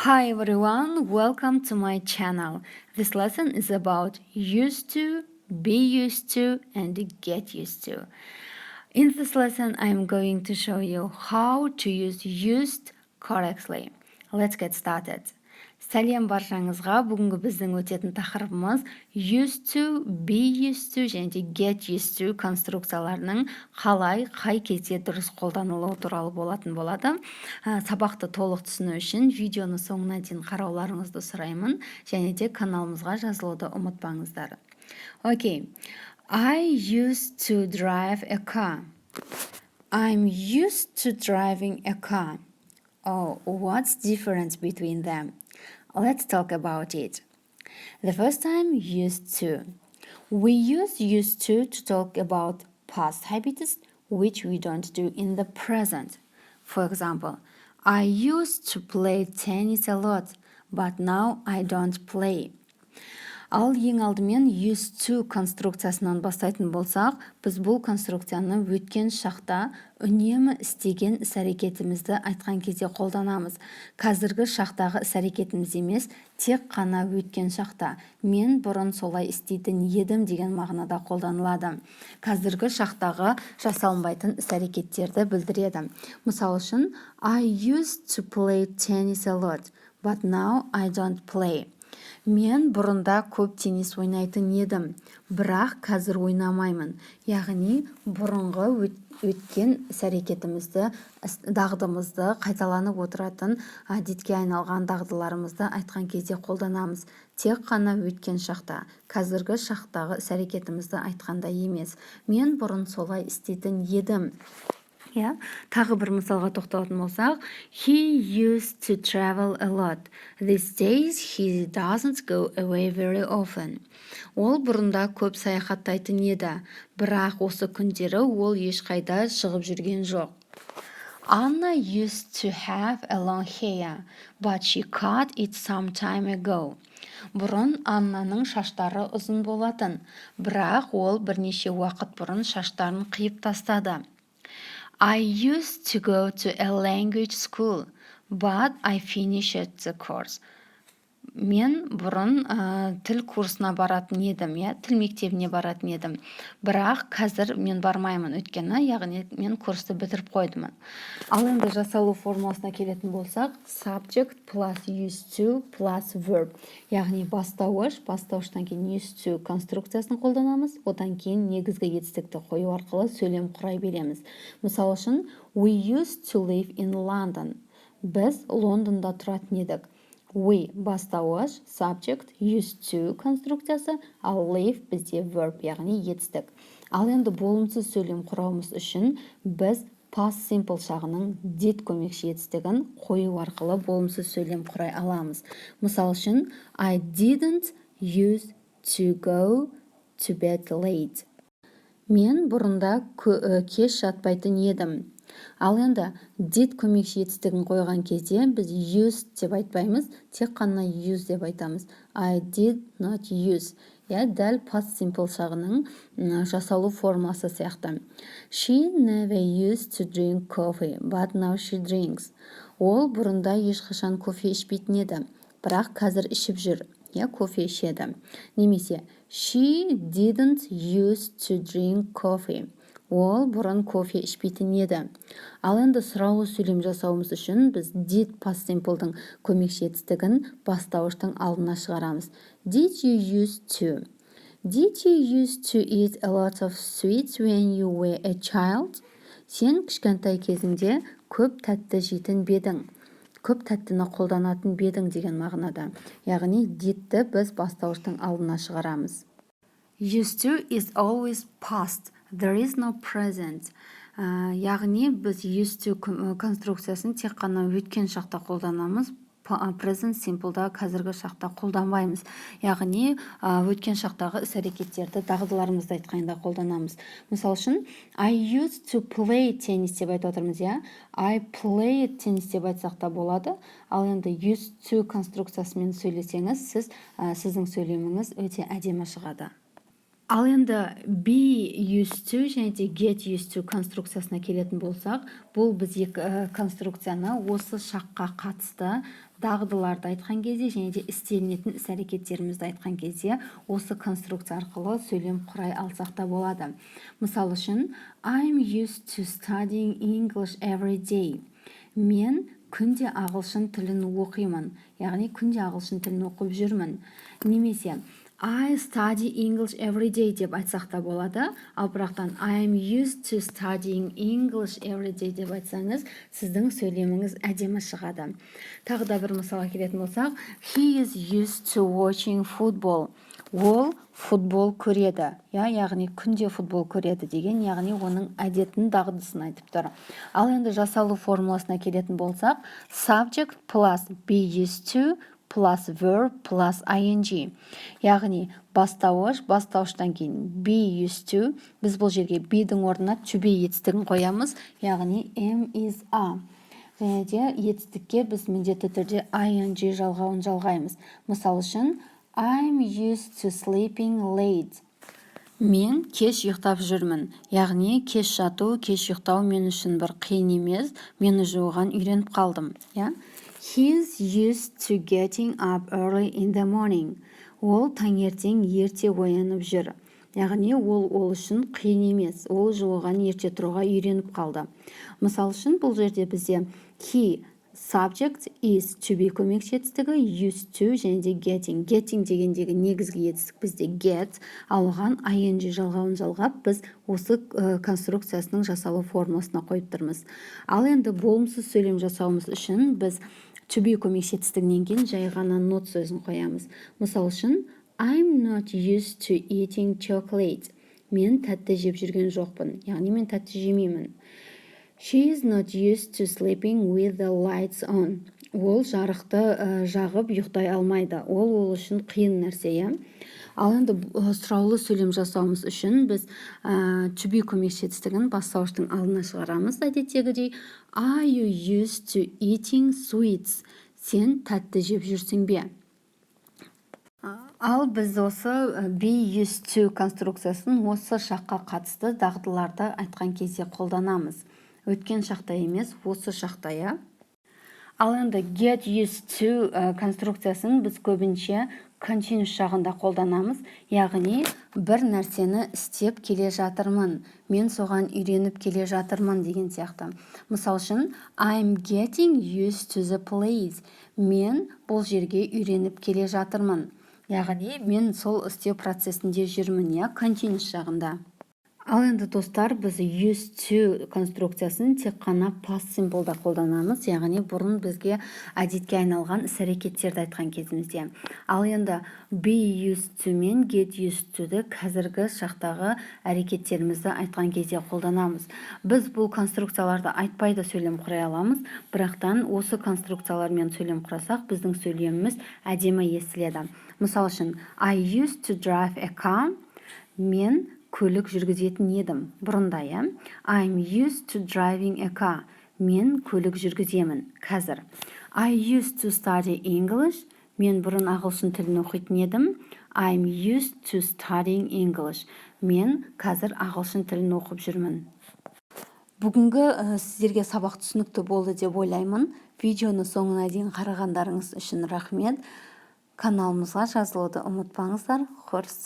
Hi everyone, welcome to my channel. This lesson is about used to, be used to, and get used to. In this lesson, I'm going to show you how to use used correctly. Let's get started. Сәлем баршаңызға. Бүгінгі біздің өтетін тақырыбымыз used to, be used to және get used to конструкцияларының қалай, қай кезде дұрыс қолданылуы туралы болатын болады. Сабақты толық түсіну үшін видеоны соңына дейін қарауларыңызды сұраймын, және де каналымызға жазылуды ұмытпаңыздар. Okay. I used to drive a car. I'm used to driving a car. Oh, what's the difference between them? Let's talk about it. The first time, used to. We use used to talk about past habits which we don't do in the present. For example, I used to play tennis a lot, but now I don't play. Ал ең алдымен used to конструкциясынан бастайтын болсақ, біз бұл конструкцияны өткен шақта үнемі істеген іс-әрекетімізді айтқан кезде қолданамыз. Қазіргі шақтағы іс-әрекетіміз емес, тек қана өткен шақта. Мен бұрын солай істейтін едім деген мағынада қолданылады. Қазіргі шақтағы жасалынбайтын іс-әрекеттерді білдіреді. Мысал үшін, I used to play tennis a lot, but now I don't play. Мен бұрында көп теннис ойнайтын едім, бірақ қазір ойнамаймын. Яғни, бұрынғы өткен іс-әрекетімізді, дағдымызды, қайталанып отыратын әдетке айналған дағдыларымызды айтқан кезде қолданамыз. Тек қана өткен шақта, қазіргі шақтағы іс-әрекетімізді айтқанда емес. Мен бұрын солай істейтін едім. Тағы бір мысалға тоқталатын болсақ, he used to travel a lot. These days he doesn't go away very often. Ол бұрында көп саяхаттайтын еді, бірақ осы күндері ол ешқайда шығып жүрген жоқ. Anna used to have a long hair, but she cut it some time ago. Бұрын Аннаның шаштары ұзын болатын, бірақ ол бірнеше уақыт бұрын шаштарын қиып тастады. I used to go to a language school, but I finished the course. Мен бұрын тіл курсына баратын едім, тіл мектебіне баратын едім. Бірақ қазір мен бармаймын, өйткені, яғни мен курсты бітіріп қойдым. Ал енді жасалу формасына келетін болсақ, subject plus used to plus verb. Яғни бастауыштан кейін used to конструкциясын қолданамыз, одан кейін негізгі етістікті қою арқылы сөйлем құрай береміз. Мысал үшін, we used to live in London. Біз Лондонда тұратын едік. We бастауыш, subject, used to конструкциясы, ал live бізде verb, яғни етістік. Ал енді болымсыз сөйлем құрауымыз үшін біз past simple шағының did көмекші етістігін қою арқылы болымсыз сөйлем құрай аламыз. Мысал үшін, I didn't used to go to bed late. Мен бұрында кеш жатпайтын едім. Ал енді did көмекші етістігін қойған кезде біз used деп айтпаймыз, тек қана use деп айтамыз. I did not use. Дәл past simple шағының жасалу формасы сияқты. She never used to drink coffee, but now she drinks. Ол бұрында ешқашан кофе ішпейтін еді, бірақ қазір ішіп жүр. Кофе ішеді. Немесе she didn't used to drink coffee. Ол бұрын кофе ішпейтін еді. Ал енді сұраулы сөйлем жасауымыз үшін біз did past simple'дың көмекші етістігін бастауыштың алдына шығарамыз. Did you used to? Did you used to eat a lot of sweets when you were a child? Сен кішкентай кезіңде көп тәтті жейтін бедің. Көп тәттіні қолданатын бедің деген мағынада. Яғни did'ті біз бастауыштың алдына шығарамыз. Used to is always past. There is no present. Яғни біз used to конструкциясын тек қана өткен шақта қолданамыз, present simple'да қазіргі шақта қолданбаймыз. Яғни өткен шақтағы іс-әрекеттерді дағдыларымызды айтқанда қолданамыз. Мысал үшін, I used to play tennis деп айтып отырмыз, I played tennis деп айтсақ та болады. Ал енді used to конструкциясымен сөйлесеңіз, сіздің сөйлеміңіз өте әдемі шығады. Ал енді be used to және де get used to конструкциясына келетін болсақ, бұл біз конструкцияны осы шаққа қатысты дағдыларды айтқан кезде және де істелінетін іс-әрекеттерімізді айтқан кезде осы конструкция арқылы сөйлем құрай алсақ та болады. Мысалы үшін, I'm used to studying English every day. Мен күнде ағылшын тілін оқимын, яғни күнде ағылшын тілін оқып жүрмін. Немесе I study English every day деп айтсақ та болады, ал бірақтан I am used to studying English every day деп айтсаңыз, сіздің сөйлеміңіз әдемі шығады. Тағы да бір мысалға келетін болсақ, he is used to watching football. Ол футбол көреді, яғни күнде футбол көреді деген, яғни оның әдетін, дағдысын айтып тұр. Ал енді жасалу формуласына келетін болсақ, subject plus be used to plus verb plus ing. Яғни бастауыштан кейін be used to, біз бұл жерге be-дің орнына to be етістігін қоямыз, яғни am is a. Және де етістікке біз міндетті түрде ing жалғауын жалғаймыз. Мысал үшін, I'm used to sleeping late. Мен кеш ұйықтап жүрмін. Яғни кеш жату, кеш ұйықтау мен үшін бір қиын емес, мен уже оған үйреніп қалдым. He's used to getting up early in the morning. Ол таңертең ерте оянып жүр. Яғни ол үшін қиын емес, ол уже оған ерте тұруға үйреніп қалды. Мысал үшін, бұл жерде бізде he subject is to be көмекші етістігі, used to және де getting. Getting дегендегі негізгі етістік бізде get, ал оған ing жалғауын жалғап, біз осы конструкциясының жасалу формуласына қойып тұрмыз. Ал енді болымсыз сөйлем жасауымыз үшін біз to be көмекші етістігінен кейін жай ғана not сөзін қоямыз. Мысал үшін, I'm not used to eating chocolate. Мен тәтті жеп жүрген жоқпын, яғни мен тәтті жемеймін. She is not used to sleeping with the lights on. Ол жарықты жағып ұйықтай алмайды. Ол үшін қиын нәрсе. Ал енді сұраулы сөйлем жасауымыз үшін біз to be көмекші етістігін бастауыштың алдына шығарамыз. Әдеттегідей, are you used to eating sweets? Сен тәтті жеп жүрсің бе? Ал біз осы be used to конструкциясын осы шаққа қатысты дағдыларды айтқан кезде қолданамыз. Өткен шақта емес, осы шақта. Ал енді get used to конструкциясын біз көбінше continuous жағында қолданамыз, яғни бір нәрсені істеп келе жатырмын, мен соған үйреніп келе жатырмын деген сияқты. Мысал үшін, I'm getting used to the place. Мен бұл жерге үйреніп келе жатырмын. Яғни мен сол істеу процесінде жүрмін, continuous жағында. Ал енді достар, біз used to конструкциясын тек қана past simple'да қолданамыз, яғни бұрын бізге әдетке айналған іс-әрекеттерді айтқан кезімізде. Ал енді be used to мен get used to-ді қазіргі шақтағы әрекеттерімізді айтқан кезде қолданамыз. Біз бұл конструкцияларды айтпайды сөйлем құрай аламыз, бірақтан осы конструкциялармен сөйлем құрасақ, біздің сөйлеміміз әдемі естіледі. Мысал үшін, I used to drive a car. Мен көлік жүргізетін едім. Бұрында, I'm used to driving a car. Мен көлік жүргіземін. Қазір. I used to study English. Мен бұрын ағылшын тілін оқитын едім. I'm used to studying English. Мен қазір ағылшын тілін оқып жүрмін. Бүгінгі сіздерге сабақ түсінікті болды деп ойлаймын. Видеоны соңына дейін қарағандарыңыз үшін рахмет. Каналымызға жазылуды ұмытпаңыздар. Хорс.